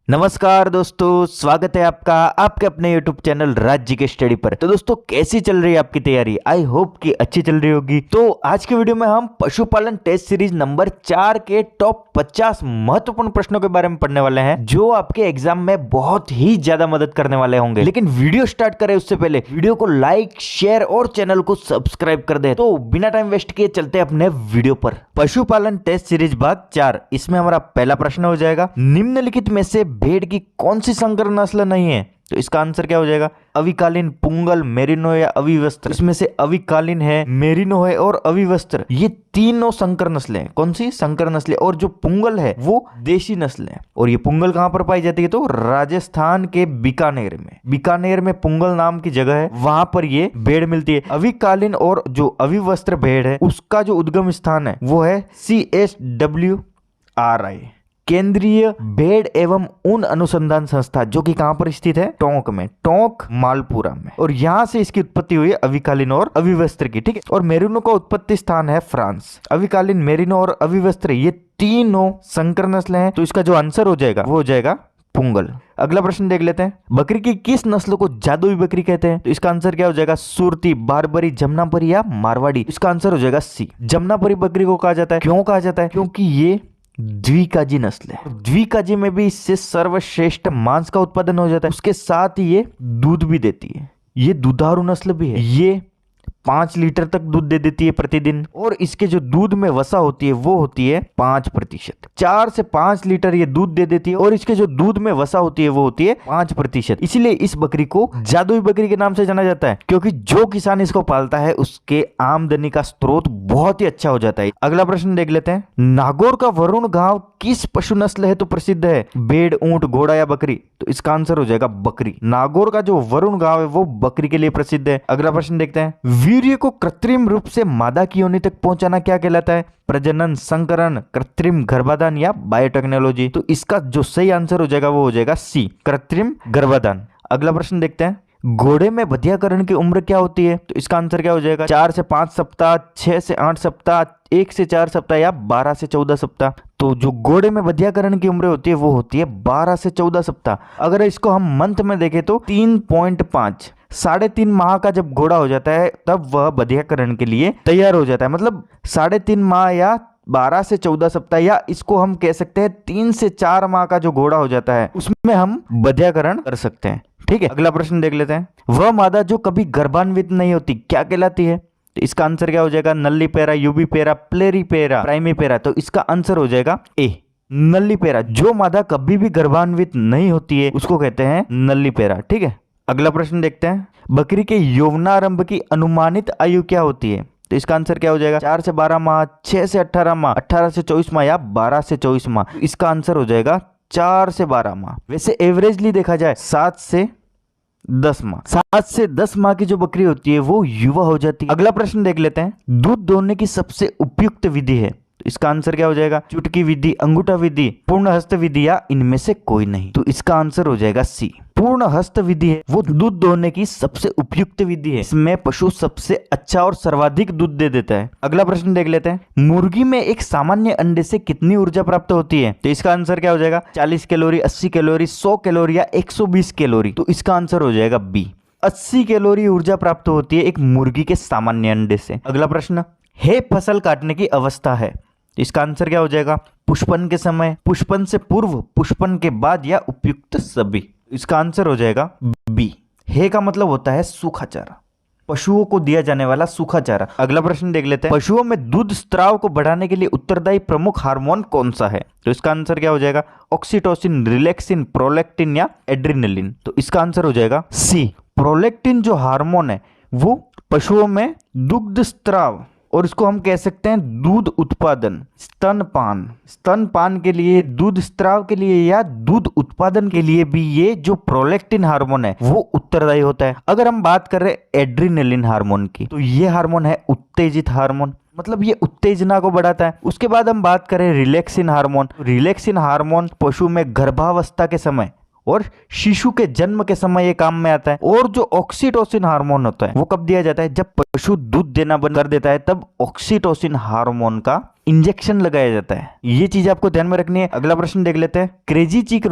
नमस्कार दोस्तों, स्वागत है आपका आपके अपने YouTube चैनल राज्य के स्टडी पर। तो दोस्तों, कैसी चल रही है आपकी तैयारी? आई होप कि अच्छी चल रही होगी। तो आज के वीडियो में हम पशुपालन टेस्ट सीरीज नंबर 4 के टॉप 50 महत्वपूर्ण प्रश्नों के बारे में पढ़ने वाले हैं, जो आपके एग्जाम में बहुत ही ज्यादा मदद करने वाले होंगे। लेकिन वीडियो स्टार्ट करें उससे पहले वीडियो को लाइक, शेयर और चैनल को सब्सक्राइब कर दे। तो बिना टाइम वेस्ट किए चलते अपने वीडियो पर। पशुपालन टेस्ट सीरीज भाग 4, इसमें हमारा पहला प्रश्न हो जाएगा, निम्नलिखित में से भेड़ की कौन सी संकर नस्ल नहीं है? तो इसका आंसर क्या हो जाएगा? अविकालीन, पुंगल, मेरिनो या अविवस्त्र। इसमें से अविकालीन है, मेरिनो है और अविवस्त्र, ये तीनों संकर नस्लें हैं। कौन सी संकर नस्लें? और जो पुंगल है वो देशी नस्ल है। और ये पुंगल कहां पर पाई जाती है? तो राजस्थान के बीकानेर में। बीकानेर में पुंगल नाम की जगह है, वहां पर ये भेड़ मिलती है। अविकालीन और जो अविवस्त्र भेड़ है उसका जो उद्गम स्थान है वो है CSWRI, केंद्रीय भेड़ एवं ऊन अनुसंधान संस्था, जो कि कहां पर स्थित है? टोंक में, टोंक मालपुरा में। और यहां से इसकी उत्पत्ति हुई है अविकालीन और अविवस्त्र की। ठीक है। और मेरिनो का उत्पत्ति स्थान है फ्रांस। अविकालीन, मेरिनो और अविवस्त्र ये तीनों संकर नस्लें हैं। तो इसका जो आंसर हो जाएगा वो हो जाएगा पुंगल। अगला प्रश्न देख लेते हैं, बकरी की किस नस्ल को जादुई बकरी कहते हैं? तो इसका आंसर क्या हो जाएगा? सुरती, बारबरी, जमनापरी या मारवाड़ी। इसका आंसर हो जाएगा सी। जमनापरी बकरी को कहा जाता है। क्यों कहा जाता है? क्योंकि ये द्विकाजी नस्ल है। द्विकाजी में भी इससे सर्वश्रेष्ठ मांस का उत्पादन हो जाता है, उसके साथ ही ये दूध भी देती है। ये दुधारू नस्ल भी है। ये 5 लीटर तक दूध दे देती है प्रतिदिन। और इसके जो दूध में वसा होती है वो होती है 5%। 4 से 5 लीटर ये दूध दे देती है। और इसके जो दूध में वसा होती है वो होती है 5%। इसलिए इस बकरी को जादुई बकरी के नाम से जाना जाता है, क्योंकि जो किसान इसको पालता है उसके आमदनी का स्रोत बहुत ही अच्छा हो जाता है। अगला प्रश्न देख लेते हैं, नागौर का वरुण गांव किस पशु नस्ल है तो प्रसिद्ध है? भेड़, ऊंट, घोड़ा या बकरी? तो इसका आंसर हो जाएगा बकरी। नागौर का जो वरुण गांव है वो बकरी के लिए प्रसिद्ध है। अगला प्रश्न देखते हैं, वीर्य को कृत्रिम रूप से मादा की योनि तक पहुंचाना क्या कहलाता है? प्रजनन, संकरण, कृत्रिम गर्भाधान या बायोटेक्नोलॉजी? तो इसका जो सही आंसर हो जाएगा वो हो जाएगा सी, कृत्रिम गर्भाधान। अगला प्रश्न देखते हैं, घोड़े में बधियाकरण की उम्र क्या होती है? तो इसका आंसर क्या हो जाएगा? 4 से 5 सप्ताह, 6 से 8 सप्ताह, 1 से 4 सप्ताह या 12 से 14 सप्ताह। तो जो घोड़े में बधियाकरण की उम्र होती है वो होती है 12 से 14 सप्ताह। अगर इसको हम मंथ में देखें तो 3.5, 3.5 माह का जब घोड़ा हो जाता है तब वह बधियाकरण के लिए तैयार हो जाता है। मतलब 3.5 माह या 12 से 14 सप्ताह, या इसको हम कह सकते हैं 3 से 4 माह का जो घोड़ा हो जाता है उसमें हम बधियाकरण कर सकते हैं। ठीक है। अगला प्रश्न देख लेते हैं, वह मादा जो कभी गर्भान्वित नहीं होती क्या कहलाती है? तो इसका आंसर क्या हो जाएगा? नल्ली पैरा, यूबी पैरा, प्लेरी पैरा, प्राइमी पैरा। तो इसका आंसर हो जाएगा ए, नल्ली पैरा। जो मादा कभी भी गर्भान्वित नहीं होती है उसको कहते हैं नल्ली पैरा। ठीक है। अगला प्रश्न देखते हैं, बकरी के यौवनारंभ की अनुमानित आयु क्या होती है? तो इसका आंसर क्या हो जाएगा? 4 से 12 माह, 6 से 18 माह, 18 से 24 माह या 12 से 24 माह। इसका आंसर हो जाएगा 4 से 12 माह। वैसे एवरेजली देखा जाए 7 से 10 माह। 7 से 10 माह की जो बकरी होती है वो युवा हो जाती है। अगला प्रश्न देख लेते हैं, दूध दोहने की सबसे उपयुक्त विधि है? तो इसका आंसर क्या हो जाएगा? चुटकी विधि, अंगूठा विधि, पूर्ण हस्त विधि या इनमें से कोई नहीं? तो इसका आंसर हो जाएगा सी, पूर्ण हस्त विधि है वो दूध दोहने की सबसे उपयुक्त विधि है। इसमें पशु सबसे अच्छा और सर्वाधिक दूध दे देता है। अगला प्रश्न देख लेते हैं, मुर्गी में एक सामान्य अंडे से कितनी ऊर्जा प्राप्त होती है? तो इसका आंसर क्या हो जाएगा? 40 कैलोरी, 80 कैलोरी, 100 कैलोरी या 120 कैलोरी? तो इसका आंसर हो जाएगा बी, 80 कैलोरी ऊर्जा प्राप्त होती है एक मुर्गी के सामान्य अंडे से। अगला प्रश्न, हे फसल काटने की अवस्था है? इसका आंसर क्या हो जाएगा? पुष्पन के समय, पुष्पन से पूर्व, पुष्पन के बाद या उपयुक्त सभी? इसका आंसर हो जाएगा बी। हे का मतलब होता है सूखा चारा, पशुओं को दिया जाने वाला सूखा चारा। अगला प्रश्न देख लेते हैं, पशुओं में दूध स्त्राव को बढ़ाने के लिए उत्तरदायी प्रमुख हार्मोन कौन सा है? तो इसका आंसर क्या हो जाएगा? ऑक्सीटोसिन, रिलैक्सिन, प्रोलैक्टिन या एड्रिनलिन? तो इसका आंसर हो जाएगा सी, प्रोलैक्टिन जो हार्मोन है वो पशुओं में दुग्ध स्त्राव, और इसको हम कह सकते हैं दूध उत्पादन, स्तनपान, स्तनपान के लिए, दूध स्त्राव के लिए या दूध उत्पादन के लिए भी ये जो प्रोलैक्टिन हार्मोन है वो उत्तरदायी होता है। अगर हम बात कर रहे हैं एड्रिनलिन हार्मोन की, तो ये हार्मोन है उत्तेजित हार्मोन, मतलब ये उत्तेजना को बढ़ाता है। उसके बाद हम बात करें रिलैक्सिन हार्मोन, रिलैक्सिन हार्मोन पशु में गर्भावस्था के समय और शिशु के जन्म के समय ये काम में आता है। और जो ऑक्सीटोसिन हार्मोन होता है वो कब दिया जाता है? जब पशु दूध देना बंद कर देता है तब ऑक्सीटोसिन हार्मोन का इंजेक्शन लगाया जाता है। ये चीज आपको ध्यान में रखनी है। अगला प्रश्न देख लेते हैं, क्रेजी चिक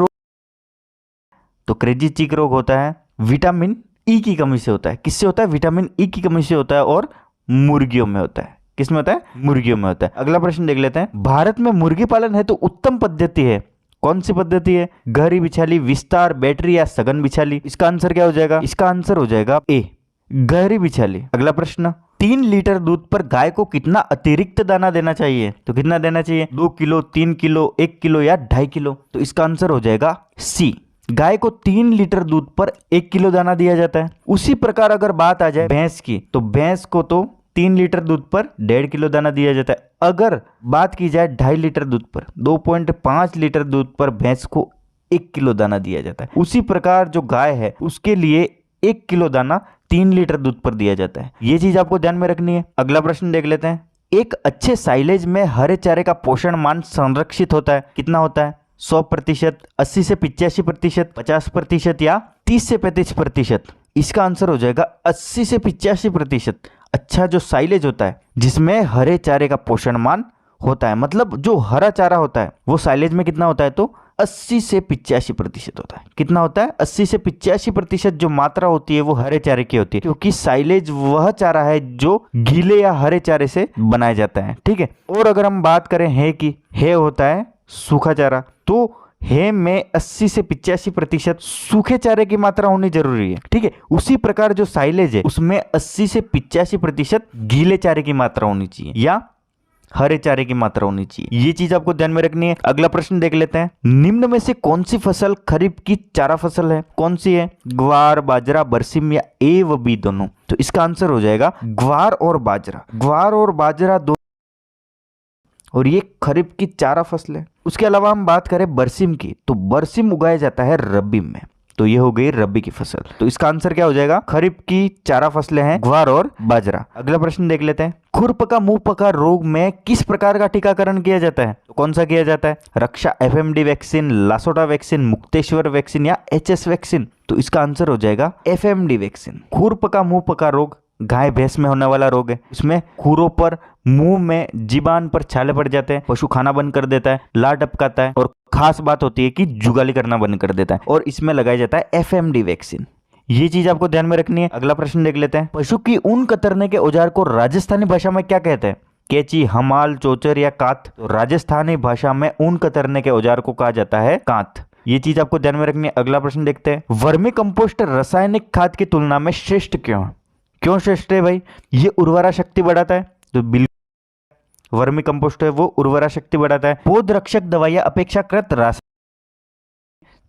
तो क्रेजी चिक रोग होता है विटामिन ई की कमी से होता है। किससे होता है? विटामिन ई की कमी से होता है और मुर्गियों में होता है। किसमें होता है? मुर्गियों में होता है। अगला प्रश्न देख लेते हैं। भारत में मुर्गी पालन है तो उत्तम पद्धति है, कौन सी पद्धति है? गहरी बिछाली, विस्तार, बैटरी या सघन बिछाली? इसका आंसर क्या हो जाएगा? इसका आंसर हो जाएगा ए, गहरी बिछाली। अगला प्रश्न, 3 लीटर दूध पर गाय को कितना अतिरिक्त दाना देना चाहिए? तो कितना देना चाहिए? 2 किलो, 3 किलो, 1 किलो या 2.5 किलो? तो इसका आंसर हो जाएगा सी, गाय को 3 लीटर दूध पर 1 किलो दाना दिया जाता है। उसी प्रकार अगर बात आ जाए भैंस की, तो भैंस को तो 3 लीटर दूध पर 1.5 किलो दाना दिया जाता है। अगर बात की जाए 2.5 लीटर दूध पर, 2.5 लीटर दूध पर भैंस को 1 किलो दाना दिया जाता है। उसी प्रकार जो गाय है उसके लिए 1 किलो दाना 3 लीटर दूध पर दिया जाता है। ये चीज आपको ध्यान में रखनी है। अगला प्रश्न देख लेते हैं। एक अच्छे साइलेज में हरे चारे का पोषण मान संरक्षित होता है, कितना होता है? 100%, 80 से 85%, 50% या 30 से 35%? इसका आंसर हो जाएगा 80 से 85%। अच्छा जो साइलेज होता है जिसमें हरे चारे का पोषण मान होता है, मतलब जो हरा चारा होता है वो साइलेज में कितना होता है? तो 80 से 85% होता है। कितना होता है? 80 से 85% जो मात्रा होती है वो हरे चारे की होती है, क्योंकि साइलेज वह चारा है जो गीले या हरे चारे से बनाया जाता है। ठीक है। और अगर हम बात करें है की, है होता है सूखा चारा, तो है में 80 से 85% सूखे चारे की मात्रा होनी जरूरी है। ठीक है। उसी प्रकार जो साइलेज है उसमें 80 से 85% गीले चारे की मात्रा होनी चाहिए या हरे चारे की मात्रा होनी चाहिए। ये चीज आपको ध्यान में रखनी है। अगला प्रश्न देख लेते हैं। निम्न में से कौन सी फसल खरीफ की चारा फसल है? कौन सी है? ग्वार, बाजरा, बरसिम या ए व बी दोनों? तो इसका आंसर हो जाएगा ग्वार और बाजरा। ग्वार और बाजरा दोनों, और ये खरीफ की चारा फसल है। उसके अलावा हम बात करें बरसिम की, तो बरसिम उगाया जाता है रबी में, तो ये हो गई रबी की फसल। तो इसका आंसर क्या हो जाएगा? खरीफ की चारा फसलें हैं ग्वार और बाजरा। अगला प्रश्न देख लेते हैं। खुरपका मुंहपका रोग में किस प्रकार का टीकाकरण किया जाता है? तो कौन सा किया जाता है? Raksha, FMD vaccine, Lasota vaccine, Mukteshwar vaccine या एचएस वैक्सीन? तो इसका आंसर हो जाएगा एफएमडी वैक्सीन। खुरपका मुंहपका रोग गाय भैंस में होने वाला रोग है। इसमें खुरों पर, मुंह में, जीबान पर छाले पड़ जाते हैं, पशु खाना बंद कर देता है, लार टपकाता है और खास बात होती है कि जुगाली करना बंद कर देता है, और इसमें लगाया जाता है एफएमडी वैक्सीन। ये चीज आपको ध्यान में रखनी है। अगला प्रश्न देख लेते हैं। पशु की ऊन कतरने के औजार को राजस्थानी भाषा में क्या कहते हैं? कैंची, हमाल, चोचर या कात? तो राजस्थानी भाषा में ऊन कतरने के औजार को कहा जाता है कात। ये चीज आपको ध्यान में रखनी है। अगला प्रश्न देखते हैं। वर्मी कंपोस्ट रासायनिक खाद की तुलना में श्रेष्ठ क्यों है? क्यों श्रेष्ठ है भाई? ये उर्वरा शक्ति बढ़ाता है, तो बिल्कुल वर्मी कंपोस्ट है वो उर्वरा शक्ति बढ़ाता है। पौध रक्षक दवाइयां अपेक्षाकृत रासायनिक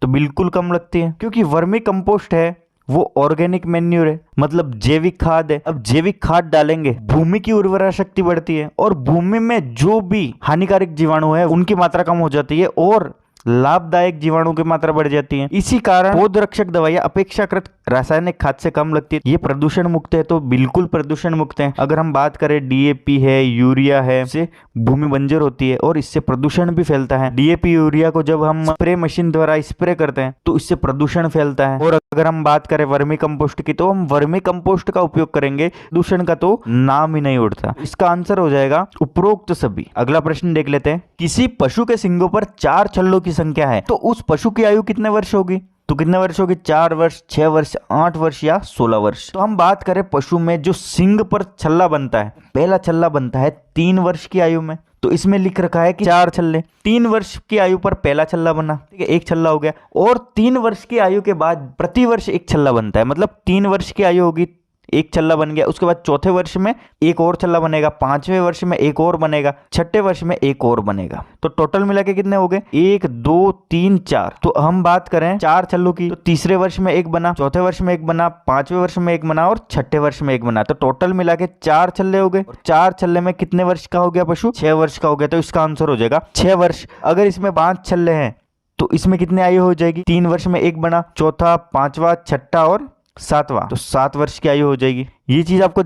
तो बिल्कुल कम लगती है, क्योंकि वर्मी कंपोस्ट है वो ऑर्गेनिक मैन्यूर है, मतलब जैविक खाद है। अब जैविक खाद डालेंगे, भूमि की उर्वरा शक्ति बढ़ती है और भूमि में जो भी हानिकारक जीवाणु है उनकी मात्रा कम हो जाती है और लाभदायक जीवाणु की मात्रा बढ़ जाती है। इसी कारण पौध रक्षक दवाइयां अपेक्षाकृत रासायनिक खाद से कम लगती है। ये प्रदूषण मुक्त है, तो बिल्कुल प्रदूषण मुक्त है। अगर हम बात करें डीएपी है, यूरिया है, इससे भूमि बंजर होती है और इससे प्रदूषण भी फैलता है। डीएपी यूरिया को जब हम स्प्रे मशीन द्वारा स्प्रे करते हैं तो इससे प्रदूषण फैलता है। और अगर हम बात करें वर्मी कंपोस्ट की, तो हम वर्मी कंपोस्ट का उपयोग करेंगे, प्रदूषण का तो नाम ही नहीं उठता। इसका आंसर हो जाएगा उपरोक्त सभी। अगला प्रश्न देख लेते हैं। किसी पशु के सींगों पर 4 छल्लों की संख्या है, तो उस पशु की आयु कितने वर्ष होगी? तो कितने वर्ष होगी? 4 वर्ष, 6 वर्ष, 8 वर्ष या 16 वर्ष? तो हम बात करें पशु में जो सींग पर छल्ला बनता है, पहला छल्ला बनता है 3 वर्ष की आयु में, तो इसमें लिख रखा है कि 4 छल्ले। 3 वर्ष की आयु पर पहला छल्ला बना, ठीक है, 1 छल्ला हो गया। और 3 वर्ष की आयु के बाद प्रति वर्ष 1 छल्ला बनता है, मतलब 3 वर्ष की आयु होगी 1 छल्ला बन गया। उसके बाद चौथे वर्ष में 1 और छल्ला बनेगा, 5वें वर्ष में 1 और बनेगा, 6ठे वर्ष में 1 और बनेगा। तो टोटल मिला के कितने हो गए? 1 2 3 4। तो हम बात करें 4 छल्लों की, तो तीसरे वर्ष में 1 बना, चौथे वर्ष में 1 बना, 5वें वर्ष में 1 बना और 6ठे वर्ष में 1 बना। तो टोटल मिला के 4 छल्ले हो गए। और 4 छल्ले में कितने वर्ष का हो गया पशु? 6 वर्ष का हो गया। तो इसका आंसर हो जाएगा 6 वर्ष। अगर इसमें 5 छल्ले हैं तो इसमें कितने आयु हो जाएगी? 3 वर्ष में 1 बना, चौथा, 5वां, 6ठा और 7वां, तो 7 वर्ष की आयु हो जाएगी। ये चीज आपको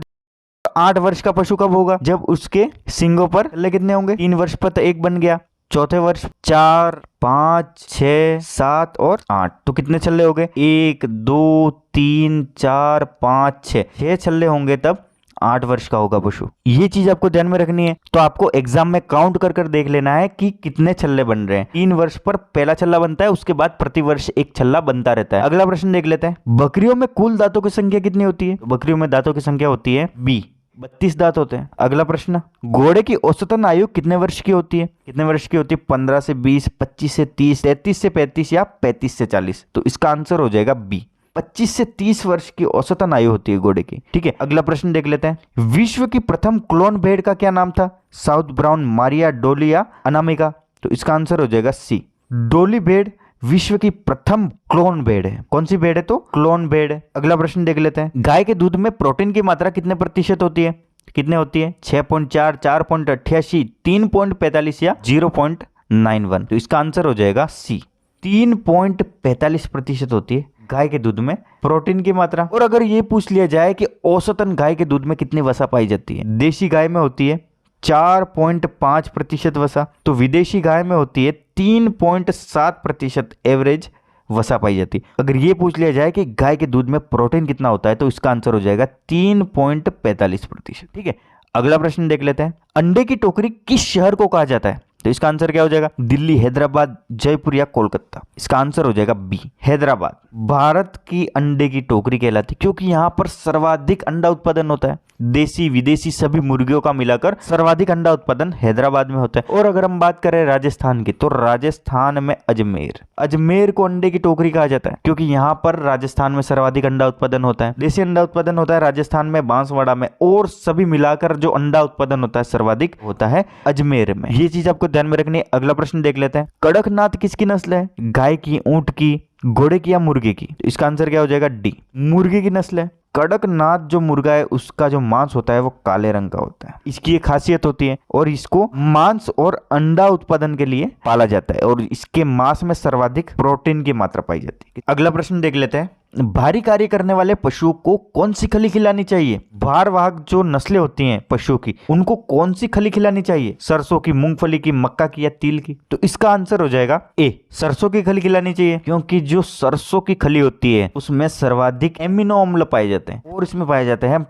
8 वर्ष का पशु कब होगा? जब उसके सींगों पर छल्ले कितने होंगे? 3 वर्ष पर तो 1 बन गया, चौथे वर्ष 4 5 6 7 और 8, तो कितने छल्ले हो गए? 1 2 3 4 5 6 छल्ले होंगे तब 8 वर्ष का होगा पशु। ये चीज आपको ध्यान में रखनी है। तो आपको एग्जाम में काउंट कर कर देख लेना है कि कितने छल्ले बन रहे हैं। 3 वर्ष पर पहला छल्ला बनता है, उसके बाद प्रति वर्ष एक छल्ला बनता रहता है। अगला प्रश्न देख लेते हैं, बकरियों में कुल दांतों की संख्या कितनी होती है? बकरियों में दांतों की संख्या होती है बी, 32 दांत होते हैं। अगला प्रश्न, घोड़े की औसतन आयु कितने वर्ष की होती है? कितने वर्ष की होती है? 15 से 20, 25 से 30, 33 से 35 या 35 से 40। तो इसका आंसर हो जाएगा बी, 25 से 30 वर्ष की औसतन आयु होती है घोड़े की। ठीक है, अगला प्रश्न देख लेते हैं, विश्व की प्रथम क्लोन भेड़ का क्या नाम था? साउथ ब्राउन, मारिया, डोली या अनामिका? तो इसका आंसर हो जाएगा सी, डोली भेड़ विश्व की प्रथम क्लोन भेड़ है। कौन सी भेड़ है? तो क्लोन भेड़ है। अगला प्रश्न देख लेते हैं, गाय के दूध में प्रोटीन की मात्रा कितने प्रतिशत होती है? कितने होती है? 6.4, 4.88, 3.45 या 0.91? तो इसका आंसर हो जाएगा सी, 3.45% होती है गाय के दूध में प्रोटीन की मात्रा। और अगर ये पूछ लिया जाए कि औसतन गाय के दूध में कितनी वसा पाई जाती है? देशी गाय में होती है 4.5% वसा, तो विदेशी गाय में होती है 3.7% एवरेज वसा पाई जाती है। अगर ये पूछ लिया जाए कि गाय के दूध में प्रोटीन कितना होता है, तो इसका आंसर हो जाएगा 3.45%। ठीक है, अगला प्रश्न देख लेते हैं, अंडे की टोकरी किस शहर को कहा जाता है? तो इसका आंसर क्या हो जाएगा? दिल्ली, हैदराबाद, जयपुर या कोलकाता? इसका आंसर हो जाएगा बी, हैदराबाद। भारत की अंडे की टोकरी कहलाती है क्योंकि यहाँ पर सर्वाधिक अंडा उत्पादन होता है। देसी विदेशी सभी मुर्गियों का मिलाकर सर्वाधिक अंडा उत्पादन हैदराबाद में होता है। और अगर हम बात करें राजस्थान की, तो राजस्थान में अजमेर को अंडे की टोकरी कहा जाता है क्योंकि यहाँ पर राजस्थान में सर्वाधिक अंडा उत्पादन होता है। देसी अंडा उत्पादन होता है राजस्थान में, बांसवाड़ा में, और सभी मिलाकर जो अंडा उत्पादन होता है सर्वाधिक होता है अजमेर में। ये चीज आपको ध्यान में रखनी है। अगला प्रश्न देख लेते हैं, कड़कनाथ किसकी नस्ल है? गाय की, ऊंट की, घोड़े की या मुर्गे की? तो इसका आंसर क्या हो जाएगा? डी, मुर्गे की नस्ल है। कड़कनाथ जो मुर्गा है उसका जो मांस होता है वो काले रंग का होता है। इसकी एक खासियत होती है और इसको मांस और अंडा उत्पादन के लिए पाला जाता है और इसके मांस में सर्वाधिक प्रोटीन की मात्रा पाई जाती है। अगला प्रश्न देख लेते हैं, भारी कार्य करने वाले पशुओं को कौन सी खली खिलानी चाहिए? भारवाहक जो नस्लें होती हैं पशुओं की, उनको कौन सी खली खिलानी चाहिए? सरसों की, मूंगफली की, मक्का की या तिल की? तो इसका आंसर हो जाएगा ए, सरसों की खली खिलानी चाहिए क्योंकि जो सरसों की खली होती है उसमें सर्वाधिक एमिनो अम्ल पाए जाते हैं और इसमें पाए जाते हैं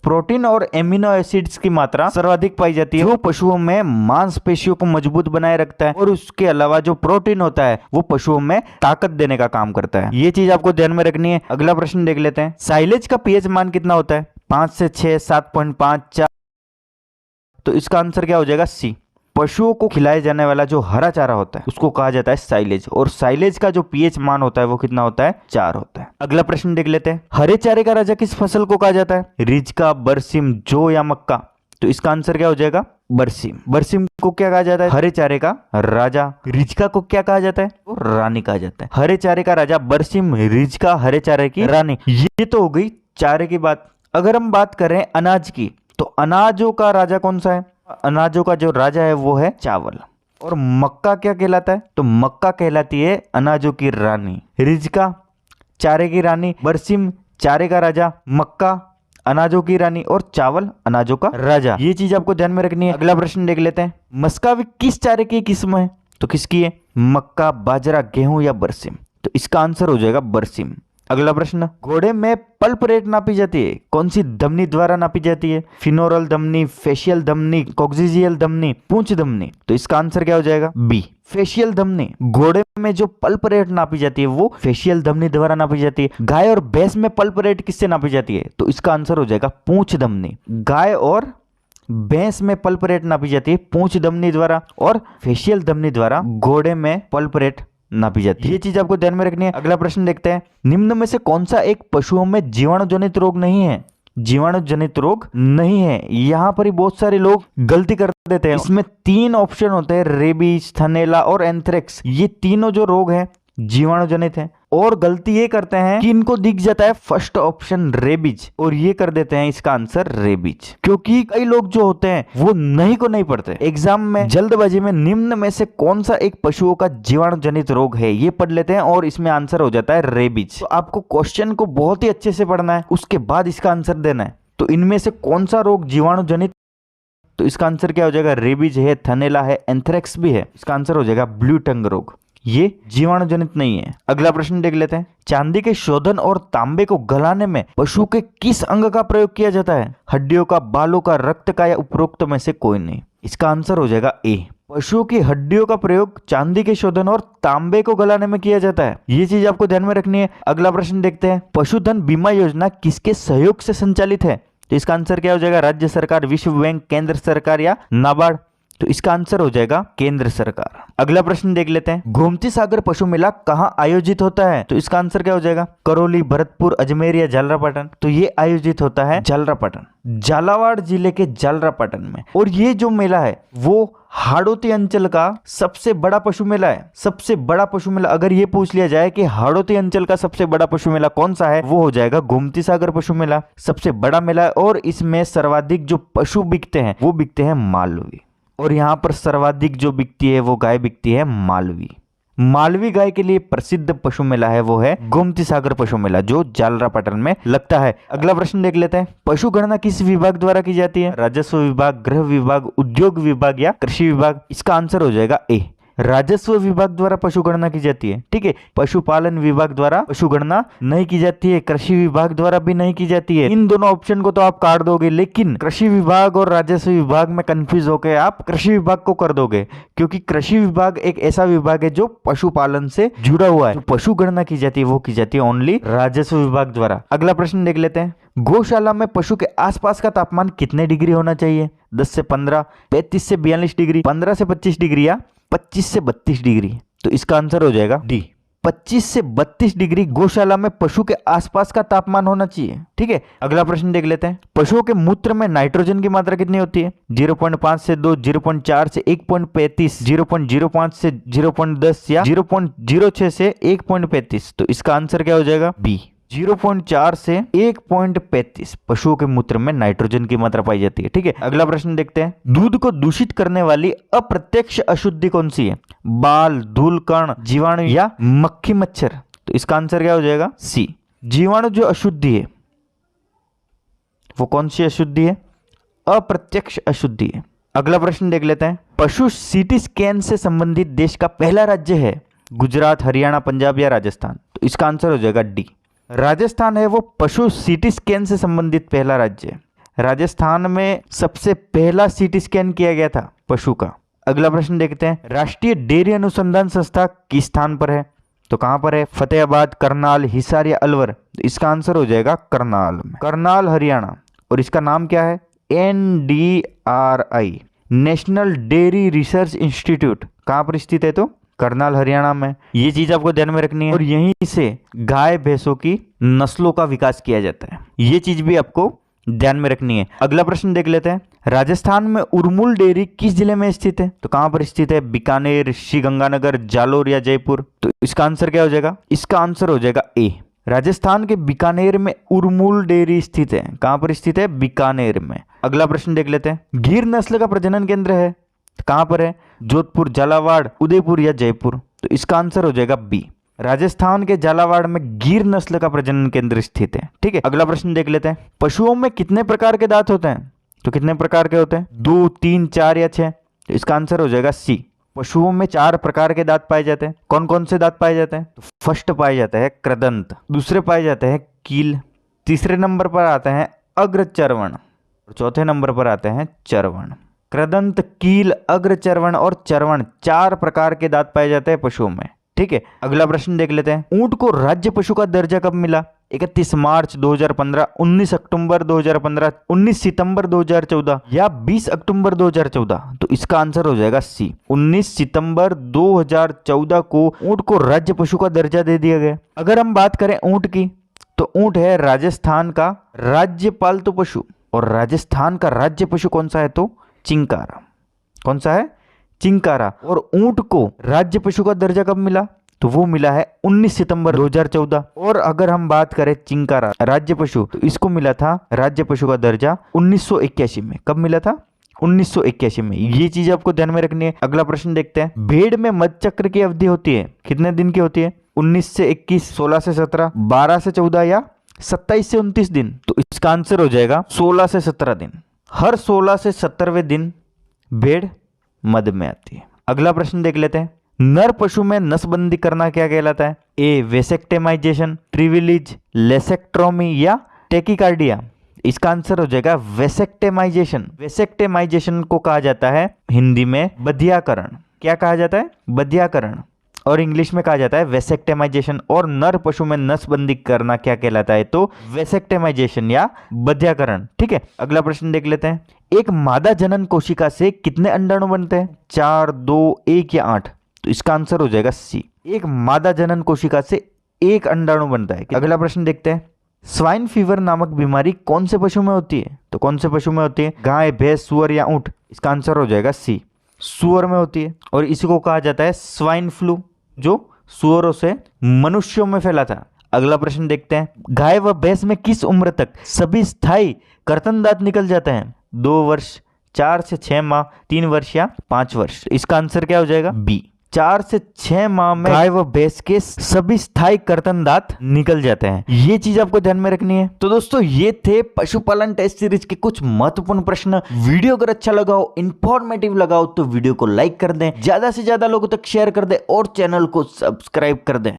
प्रोटीन और एमिनो एसिड्स की मात्रा सर्वाधिक पाई जाती है, जो पशुओं में मांसपेशियों को मजबूत बनाए रखता है। और उसके अलावा जो प्रोटीन होता है वो पशुओं में ताकत देने का काम करता है। ये चीज आपको ध्यान में रखनी है। अगला प्रश्न देख लेते हैं, साइलेज का पीएच मान कितना होता है? 5 से 6, 7.5, 4? तो इसका आंसर क्या हो जाएगा? सी, पशुओं को खिलाया जाने वाला जो हरा चारा होता है उसको कहा जाता है साइलेज, और साइलेज का जो पीएच मान होता है वो कितना होता है? 4 होता है। अगला प्रश्न देख लेते हैं, हरे चारे का राजा किस फसल को कहा जाता है? रिजका, बरसिम, जौ या मक्का? तो इसका आंसर क्या हो जाएगा? बरसिम को क्या कहा जाता है? हरे चारे का राजा। रिजका को क्या कहा जाता है? वो रानी कहा जाता है। हरे चारे का राजा बरसिम, रिजका हरे चारे की रानी। ये तो हो गई चारे की बात। अगर हम बात करें अनाज की, तो अनाजों का राजा कौन सा है? अनाजों का जो राजा है वो है चावल। और मक्का क्या कहलाता है? तो मक्का कहलाती है अनाजों की रानी। रिजका चारे की रानी, बरसिम चारे का राजा, मक्का अनाजों की रानी और चावल अनाजों का राजा। ये चीज आपको ध्यान में रखनी है। अगला प्रश्न देख लेते हैं, मस्कावी किस चारे की किस्म है? तो किसकी है? मक्का, बाजरा, गेहूं या बरसिम? तो इसका आंसर हो जाएगा बरसिम। अगला प्रश्न, घोड़े में पल्प रेट नापी जाती है कौन सी धमनी द्वारा नापी जाती है? फिनोरल धमनी, फेशियल धमनी, कॉक्सिजियल धमनी, पूंछ धमनी? तो इसका आंसर क्या हो जाएगा? बी, फेशियल धमनी। घोड़े में जो पल्प रेट नापी जाती है वो फेशियल धमनी द्वारा नापी जाती है। गाय और भैंस में पल्प रेट किससे नापी जाती है? तो इसका आंसर हो जाएगा पूंछ धमनी। गाय और भैंस में पल्प रेट नापी जाती है पूंछ धमनी द्वारा, और फेशियल धमनी द्वारा घोड़े में पल्प रेट नापी जाती है। ये चीज आपको ध्यान में रखनी है। अगला प्रश्न देखते हैं, निम्न में से कौन सा एक पशुओं में जीवाणु जनित रोग नहीं है? जीवाणु जनित रोग नहीं है। यहाँ पर ही बहुत सारे लोग गलती कर देते हैं। इसमें 3 ऑप्शन होते हैं, रेबीज, थनेला और एंथ्रेक्स। ये तीनों जो रोग हैं जीवाणु जनित है, और गलती ये करते हैं कि इनको दिख जाता है फर्स्ट ऑप्शन रेबीज, और ये कर देते हैं इसका आंसर रेबीज, क्योंकि कई लोग जो होते हैं वो नहीं को नहीं पढ़ते। एग्जाम में जल्दबाजी में निम्न में से कौन सा एक पशुओं का जीवाणु जनित रोग है ये पढ़ लेते हैं और इसमें आंसर हो जाता है रेबीज। तो आपको क्वेश्चन को बहुत ही अच्छे से पढ़ना है, उसके बाद इसका आंसर देना है। तो इनमें से कौन सा रोग जीवाणु जनित? तो इसका आंसर क्या हो जाएगा? रेबीज है, थनेला है, एंथ्रेक्स भी है। इसका आंसर हो जाएगा ब्लू टंग रोग। ये जीवाणु जनित नहीं है। अगला प्रश्न देख लेते हैं, चांदी के शोधन और तांबे को गलाने में पशु के किस अंग का प्रयोग किया जाता है? हड्डियों का, बालों का, रक्त का या उपरोक्त में से कोई नहीं। इसका आंसर हो जाएगा ए। पशु की हड्डियों का प्रयोग चांदी के शोधन और तांबे को गलाने में किया जाता है। ये चीज आपको ध्यान में रखनी है। अगला प्रश्न देखते हैं, पशुधन बीमा योजना किसके सहयोग से संचालित है? तो इसका आंसर क्या हो जाएगा? राज्य सरकार, विश्व बैंक, केंद्र सरकार या नाबार्ड? तो इसका आंसर हो जाएगा केंद्र सरकार। अगला प्रश्न देख लेते हैं, गोमती सागर पशु मेला कहाँ आयोजित होता है? तो इसका आंसर क्या हो जाएगा? करौली, भरतपुर, अजमेर या झालरापाटन? तो ये आयोजित होता है झालरापाटन, झालावाड़ जिले के झालरापाटन में। और ये जो मेला है वो हाड़ौती अंचल का सबसे बड़ा पशु मेला है। सबसे बड़ा पशु मेला अगर ये पूछ लिया जाए कि हाड़ौती अंचल का सबसे बड़ा पशु मेला कौन सा है, वो हो जाएगा गोमती सागर पशु मेला। सबसे बड़ा मेला है और इसमें सर्वाधिक जो पशु बिकते हैं वो बिकते हैं मालवी। और यहाँ पर सर्वाधिक जो बिकती है वो गाय बिकती है मालवी। मालवी गाय के लिए प्रसिद्ध पशु मेला है वो है गोमती सागर पशु मेला, जो झालरापाटन में लगता है। अगला प्रश्न देख लेते हैं, पशु गणना किस विभाग द्वारा की जाती है? राजस्व विभाग, गृह विभाग, उद्योग विभाग या कृषि विभाग? इसका आंसर हो जाएगा ए। राजस्व विभाग द्वारा पशु गणना की जाती है। ठीक है, पशुपालन विभाग द्वारा पशु गणना नहीं की जाती है, कृषि विभाग द्वारा भी नहीं की जाती है। इन दोनों ऑप्शन को तो आप काट दोगे, लेकिन कृषि विभाग और राजस्व विभाग में कंफ्यूज होकर आप कृषि विभाग को कर दोगे, क्योंकि कृषि विभाग एक ऐसा विभाग है जो पशुपालन से जुड़ा हुआ है। पशु गणना की जाती है वो की जाती है ओनली राजस्व विभाग द्वारा। अगला प्रश्न देख लेते हैं, गौशाला में पशु के आसपास का तापमान कितने डिग्री होना चाहिए? 10 से 15, 35 से 42 डिग्री, 15 से 25 डिग्री या 25 से 32 डिग्री? तो इसका आंसर हो जाएगा डी। 25 से 32 डिग्री गौशाला में पशु के आसपास का तापमान होना चाहिए। ठीक है, अगला प्रश्न देख लेते हैं, पशुओं के मूत्र में नाइट्रोजन की मात्रा कितनी होती है? 0.5 से 2, 0.4 से 1.35, 0.05 से 0.10 या 0.06 से 1.35? तो इसका आंसर क्या हो जाएगा? बी। 0.4 से 1.35 पशुओं के मूत्र में नाइट्रोजन की मात्रा पाई जाती है। ठीक है, अगला प्रश्न देखते हैं, दूध को दूषित करने वाली अप्रत्यक्ष अशुद्धि कौन सी है? बाल, धूल कण, जीवाणु या मक्खी मच्छर? तो इसका आंसर क्या हो जाएगा? सी। जीवाणु जो अशुद्धि है वो कौन सी अशुद्धि है? अप्रत्यक्ष अशुद्धि है। अगला प्रश्न देख लेते हैं, पशु सीटी स्कैन से संबंधित देश का पहला राज्य है? गुजरात, हरियाणा, पंजाब या राजस्थान? तो इसका आंसर हो जाएगा डी। राजस्थान है वो पशु सीटी स्कैन से संबंधित पहला राज्य है। राजस्थान में सबसे पहला सीटी स्कैन किया गया था पशु का। अगला प्रश्न देखते हैं, राष्ट्रीय डेयरी अनुसंधान संस्था किस स्थान पर है? तो कहां पर है? फतेहाबाद, करनाल, हिसार या अलवर? तो इसका आंसर हो जाएगा करनाल में, करनाल हरियाणा। और इसका नाम क्या है? NDRI, national dairy research institute. कहां पर स्थित है? तो करनाल हरियाणा में। ये चीज आपको ध्यान में रखनी है। और यहीं से गाय भैंसों की नस्लों का विकास किया जाता है, ये चीज भी आपको ध्यान में रखनी है। अगला प्रश्न देख लेते हैं, राजस्थान में उरमुल डेयरी किस जिले में स्थित है? तो कहां पर स्थित है? बीकानेर, श्रीगंगानगर, जालोर या जयपुर? तो इसका आंसर क्या हो जाएगा? इसका आंसर हो जाएगा ए। राजस्थान के बीकानेर में उरमुल डेयरी स्थित है। कहां पर स्थित है? बीकानेर में। अगला प्रश्न देख लेते हैं, गिर नस्ल का प्रजनन केंद्र है कहां पर है? जोधपुर, झालावाड़, उदयपुर या जयपुर? तो इसका आंसर हो जाएगा बी। राजस्थान के झालावाड़ में गिर नस्ल का प्रजनन केंद्र स्थित है। ठीक है, अगला प्रश्न देख लेते हैं, पशुओं में कितने प्रकार के दांत होते हैं? तो कितने प्रकार के होते हैं? 2, 3, 4 या 6? तो इसका आंसर हो जाएगा सी। पशुओं में 4 प्रकार के दांत पाए जाते हैं। कौन कौन से दांत पाए जाते हैं? तो फर्स्ट पाए जाते हैं कृदंत, दूसरे पाए जाते हैं कील, तीसरे नंबर पर आते हैं अग्रचर्वण और चौथे नंबर पर आते हैं चर्वण। कृदंत, कील, अग्रचर्वण और चर्वण 4 प्रकार के दांत पाए जाते हैं पशुओं में। ठीक है, अगला प्रश्न देख लेते हैं, ऊंट को राज्य पशु का दर्जा कब मिला? 31 मार्च 2015, 19 अक्टूबर 2015, 19 सितंबर 2014 या 20 अक्टूबर 2014? तो इसका आंसर हो जाएगा सी। 19 सितंबर 2014 को ऊंट को राज्य पशु का दर्जा दे दिया गया। अगर हम बात करें ऊंट की, तो ऊंट है राजस्थान का राज्य पालतू पशु। और राजस्थान का राज्य पशु कौन सा है? तो चिंकारा। कौन सा है? चिंकारा। और ऊंट को राज्य पशु का दर्जा कब मिला? तो वो मिला है 19 सितंबर 2014। और अगर हम बात करें चिंकारा राज्य पशु, तो इसको मिला था राज्य पशु का दर्जा 1981 में। कब मिला था? 1981 में। ये चीज आपको ध्यान में रखनी है। अगला प्रश्न देखते हैं, भेड़ में मधचक्र की अवधि होती है कितने दिन की होती है? 19 से 21, 16 से 17, 12 से 14 या 27 से 29 दिन? तो इसका आंसर हो जाएगा 16 से 17 दिन। हर 16 से 17वें दिन भेड़ मद में आती है। अगला प्रश्न देख लेते हैं, नर पशु में नसबंदी करना क्या कहलाता है? ए वेसेक्टेमाइजेशन, ट्रिविलीज, लेसेक्ट्रोमी या टेकिकार्डिया। इसका आंसर हो जाएगा वेसेक्टेमाइजेशन। वेसेक्टेमाइजेशन को कहा जाता है हिंदी में बधियाकरण। क्या कहा जाता है? बधियाकरण। और इंग्लिश में कहा जाता है वेसेक्टेमाइजेशन। और नर पशु में नसबंदी करना क्या कहलाता है? तो वेसेक्टेमाइजेशन या बधियाकरण। ठीक है, अगला प्रश्न देख लेते हैं। एक मादा जनन कोशिका से कितने अंडाणु बनते हैं? 4, 2, 1 या 8? तो इसका आंसर हो जाएगा सी। एक मादा जनन कोशिका से एक अंडाणु बनता है। अगला प्रश्न देखते हैं। स्वाइन फीवर नामक बीमारी कौन से पशु में होती है? तो कौन से पशु में होती है? गाय, भैंस, सुअर या ऊंट? इसका आंसर हो जाएगा सी, सुअर में होती है। और इसी को कहा जाता है स्वाइन फ्लू, जो सुअरों से मनुष्यों में फैला था। अगला प्रश्न देखते हैं। गाय व भैंस में किस उम्र तक सभी स्थायी कर्तन दांत निकल जाते हैं? 2 वर्ष, 4 से 6 माह, 3 वर्ष या 5 वर्ष? इसका आंसर क्या हो जाएगा? बी, 4 से 6 माह में गाय व भैंस के सभी स्थायी कर्तन दांत निकल जाते हैं। ये चीज आपको ध्यान में रखनी है। तो दोस्तों, ये थे पशुपालन टेस्ट सीरीज के कुछ महत्वपूर्ण प्रश्न। वीडियो अगर अच्छा लगा हो, इंफॉर्मेटिव लगा हो, तो वीडियो को लाइक कर दें, ज्यादा से ज्यादा लोगों तक शेयर कर दें और चैनल को सब्सक्राइब कर दें।